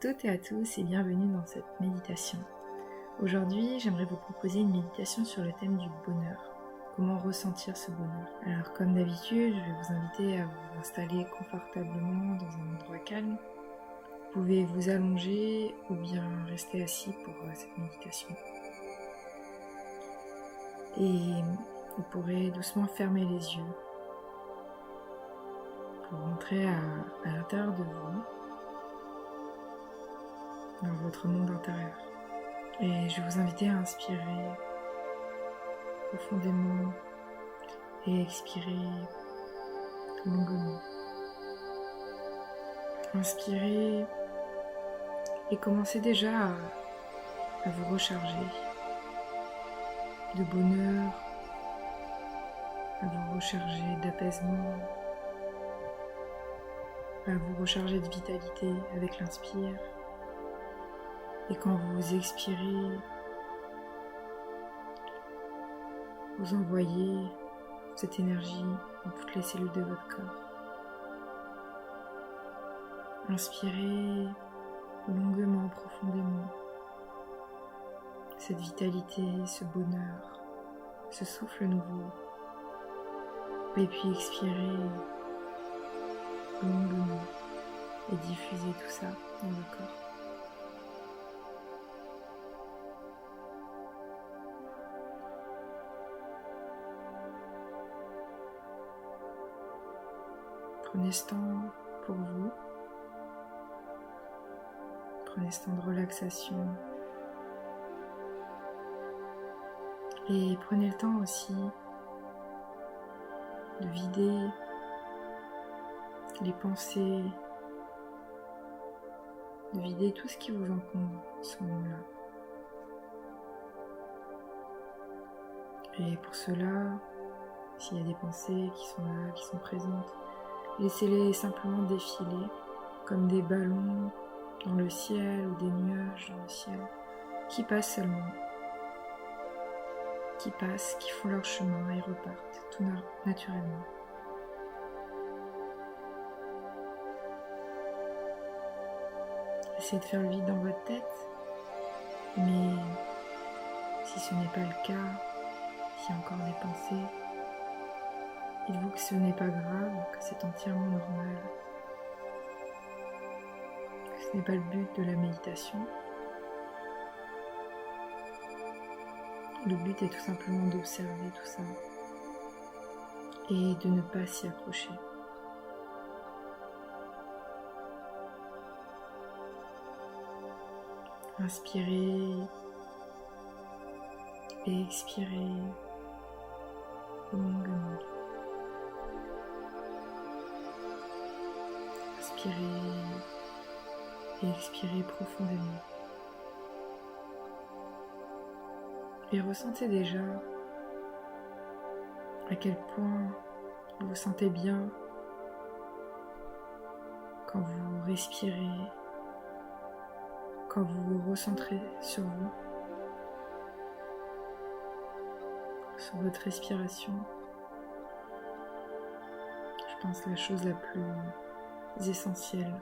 toutes et à tous et bienvenue dans cette méditation. Aujourd'hui, j'aimerais vous proposer une méditation sur le thème du bonheur. Comment ressentir ce bonheur? Alors comme d'habitude, je vais vous inviter à vous installer confortablement dans un endroit calme. Vous pouvez vous allonger ou bien rester assis pour cette méditation. Et vous pourrez doucement fermer les yeux pour rentrer à l'intérieur de vous, dans votre monde intérieur. Et je vais vous inviter à inspirer profondément et expirer longuement. Inspirez et commencez déjà à vous recharger de bonheur, à vous recharger d'apaisement, à vous recharger de vitalité avec l'inspire. Et quand vous expirez, vous envoyez cette énergie dans toutes les cellules de votre corps. Inspirez longuement, profondément cette vitalité, ce bonheur, ce souffle nouveau. Et puis expirez longuement et diffusez tout ça dans le corps. Prenez ce temps pour vous. Prenez ce temps de relaxation. Et prenez le temps aussi de vider les pensées, de vider tout ce qui vous encombre à ce moment-là. Et pour cela, s'il y a des pensées qui sont là, qui sont présentes, laissez-les simplement défiler comme des ballons dans le ciel ou des nuages dans le ciel qui passent seulement, qui passent, qui font leur chemin et repartent tout naturellement. Essayez de faire le vide dans votre tête, mais si ce n'est pas le cas, s'il y a encore des pensées, dites-vous que ce n'est pas grave, que c'est entièrement normal. Ce n'est pas le but de la méditation. Le but est tout simplement d'observer tout ça et de ne pas s'y accrocher. Inspirez et expirez longuement. Inspirez et expirez profondément. Et ressentez déjà à quel point vous vous sentez bien quand vous respirez, quand vous vous recentrez sur vous, sur votre respiration. Je pense que la chose la plus essentielle.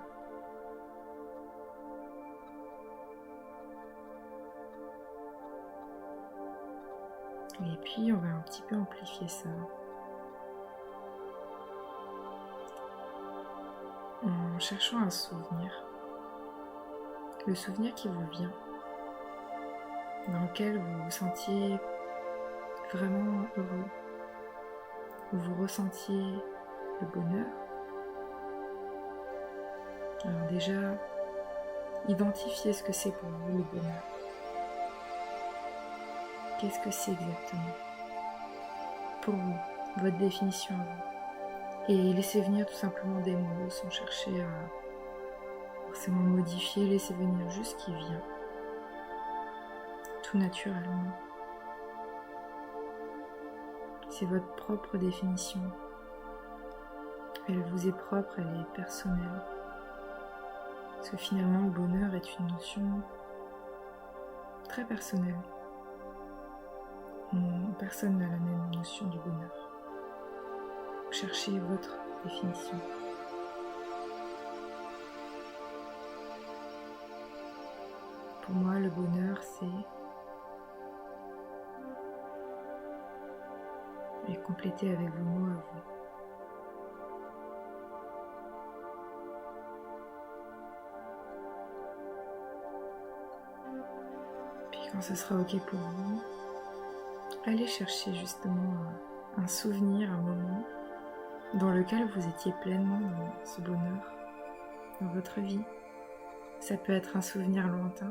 Et puis on va un petit peu amplifier ça en cherchant un souvenir. Le souvenir qui vous vient, dans lequel vous vous sentiez vraiment heureux, où vous ressentiez le bonheur. Alors déjà, identifiez ce que c'est pour vous le bonheur. Qu'est-ce que c'est exactement pour vous, votre définition à vous? Et laissez venir tout simplement des mots sans chercher à forcément modifier, laissez venir juste ce qui vient, tout naturellement. C'est votre propre définition. Elle vous est propre, elle est personnelle. Parce que finalement, le bonheur est une notion très personnelle. Personne n'a la même notion du bonheur. Cherchez votre définition. Pour moi, le bonheur, c'est... Et compléter avec vos mots à vous. Puis quand ce sera ok pour vous, allez chercher justement un souvenir, un moment dans lequel vous étiez pleinement dans ce bonheur, dans votre vie. Ça peut être un souvenir lointain,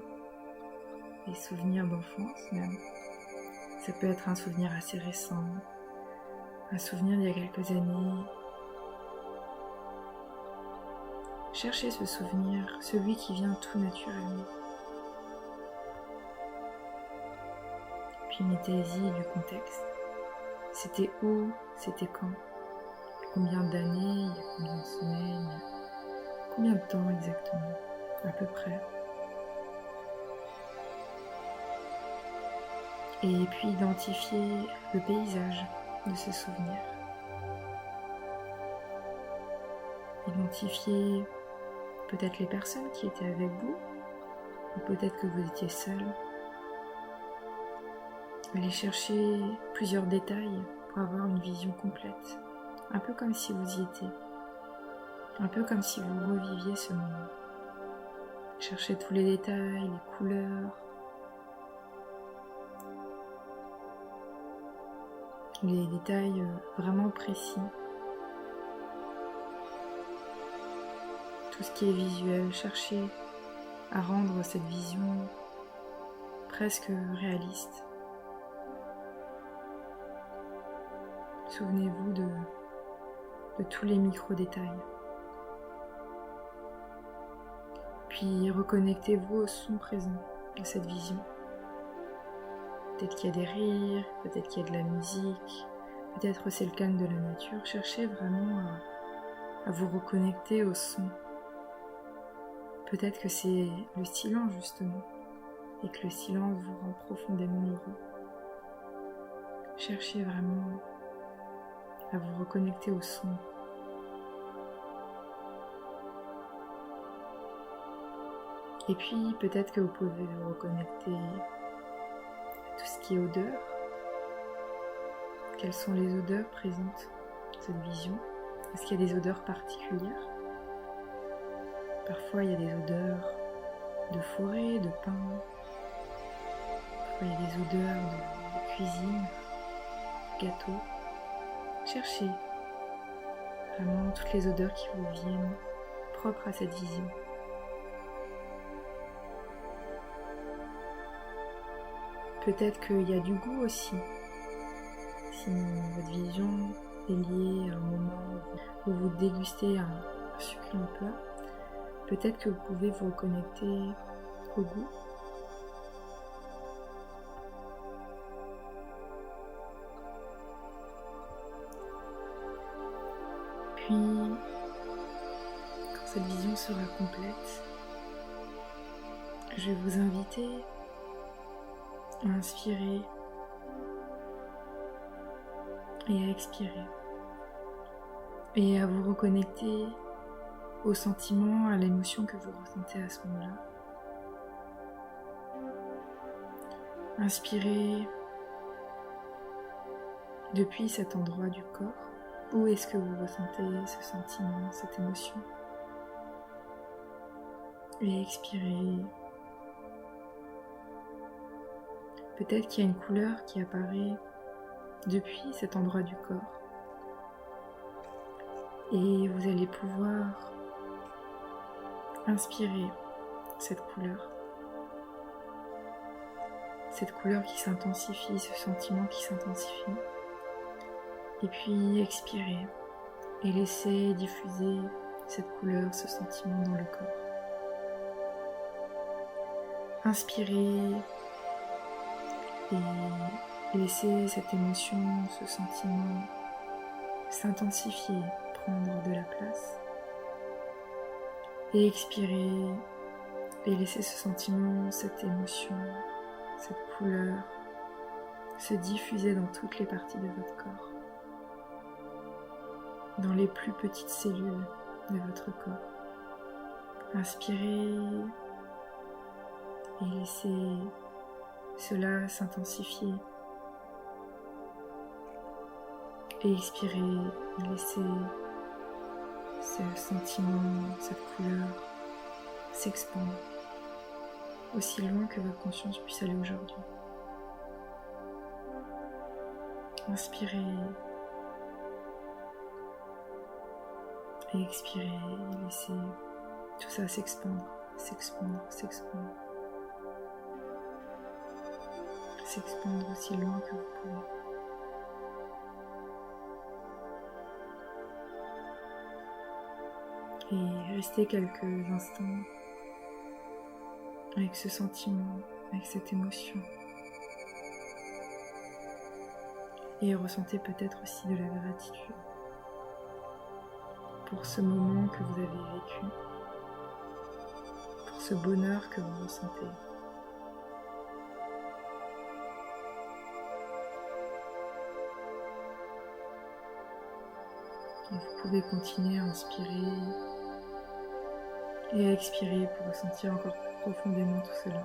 des souvenirs d'enfance même. Ça peut être un souvenir assez récent, un souvenir d'il y a quelques années. Cherchez ce souvenir, celui qui vient tout naturellement. Puis mettez-y du contexte. C'était où? C'était quand? Combien d'années? Il y a combien de semaines? Combien de temps exactement? À peu près. Et puis identifiez le paysage de ce souvenir. Identifiez peut-être les personnes qui étaient avec vous, ou peut-être que vous étiez seul. Allez chercher plusieurs détails pour avoir une vision complète, un peu comme si vous y étiez, un peu comme si vous reviviez ce moment. Cherchez tous les détails, les couleurs, les détails vraiment précis. Tout ce qui est visuel, cherchez à rendre cette vision presque réaliste. Souvenez-vous de tous les micro-détails. Puis reconnectez-vous au son présent de cette vision. Peut-être qu'il y a des rires, peut-être qu'il y a de la musique, peut-être c'est le calme de la nature. Cherchez vraiment à vous reconnecter au son. Peut-être que c'est le silence justement, et que le silence vous rend profondément heureux. Cherchez vraiment à vous reconnecter au son. Et puis peut-être que vous pouvez vous reconnecter à tout ce qui est odeur. Quelles sont les odeurs présentes dans cette vision? Est-ce qu'il y a des odeurs particulières? Parfois il y a des odeurs de forêt, de pin. Parfois il y a des odeurs de cuisine, de gâteau. Cherchez vraiment toutes les odeurs qui vous viennent propres à cette vision. Peut-être qu'il y a du goût aussi. Si votre vision est liée à un moment où vous dégustez un succulent plat, peut-être que vous pouvez vous reconnecter au goût. Puis, quand cette vision sera complète, je vais vous inviter à inspirer et à expirer et à vous reconnecter au sentiment, à l'émotion que vous ressentez à ce moment-là. Inspirez depuis cet endroit du corps. Où est-ce que vous ressentez ce sentiment, cette émotion? Et expirez. Peut-être qu'il y a une couleur qui apparaît depuis cet endroit du corps. Et vous allez pouvoir inspirer cette couleur. Cette couleur qui s'intensifie, ce sentiment qui s'intensifie. Et puis expirer et laisser diffuser cette couleur, ce sentiment dans le corps. Inspirez et laisser cette émotion, ce sentiment s'intensifier, prendre de la place. Et expirer et laisser ce sentiment, cette émotion, cette couleur se diffuser dans toutes les parties de votre corps. Dans les plus petites cellules de votre corps. Inspirez et laissez cela s'intensifier. Et expirez et laissez ce sentiment, cette couleur s'expandre aussi loin que votre conscience puisse aller aujourd'hui. Inspirez et expirez et laissez tout ça s'expandre, s'expandre, s'expandre. S'expandre aussi loin que vous pouvez. Et restez quelques instants avec ce sentiment, avec cette émotion. Et ressentez peut-être aussi de la gratitude pour ce moment que vous avez vécu, pour ce bonheur que vous ressentez. Et vous pouvez continuer à inspirer et à expirer pour ressentir encore plus profondément tout cela.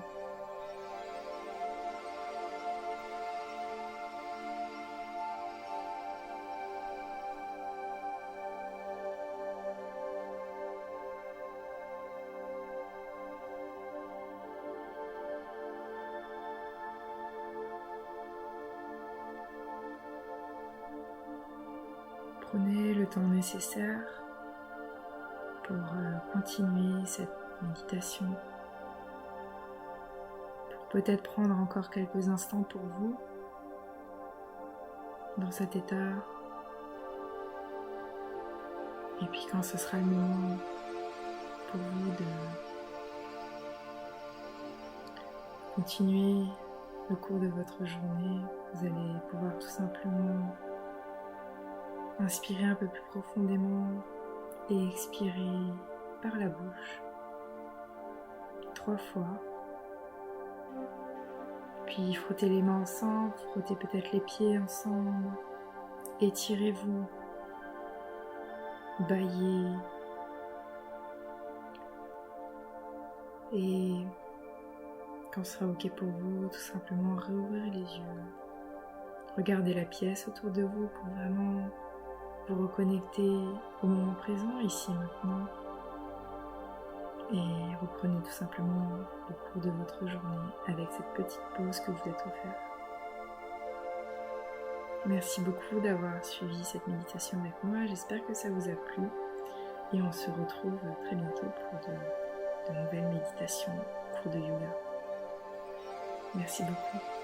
Prenez le temps nécessaire pour continuer cette méditation, pour peut-être prendre encore quelques instants pour vous dans cet état. Et puis quand ce sera le moment pour vous de continuer le cours de votre journée, vous allez pouvoir tout simplement inspirer un peu plus profondément et expirer par la bouche 3 fois. Puis frottez les mains ensemble, frottez peut-être les pieds ensemble, étirez-vous, bâillez. Et quand ce sera ok pour vous, tout simplement réouvrir les yeux. Regardez la pièce autour de vous pour vraiment vous reconnecter au moment présent, ici, maintenant. Et reprenez tout simplement le cours de votre journée avec cette petite pause que vous êtes offert. Merci beaucoup d'avoir suivi cette méditation avec moi. J'espère que ça vous a plu. Et on se retrouve très bientôt pour de nouvelles méditations, cours de yoga. Merci beaucoup.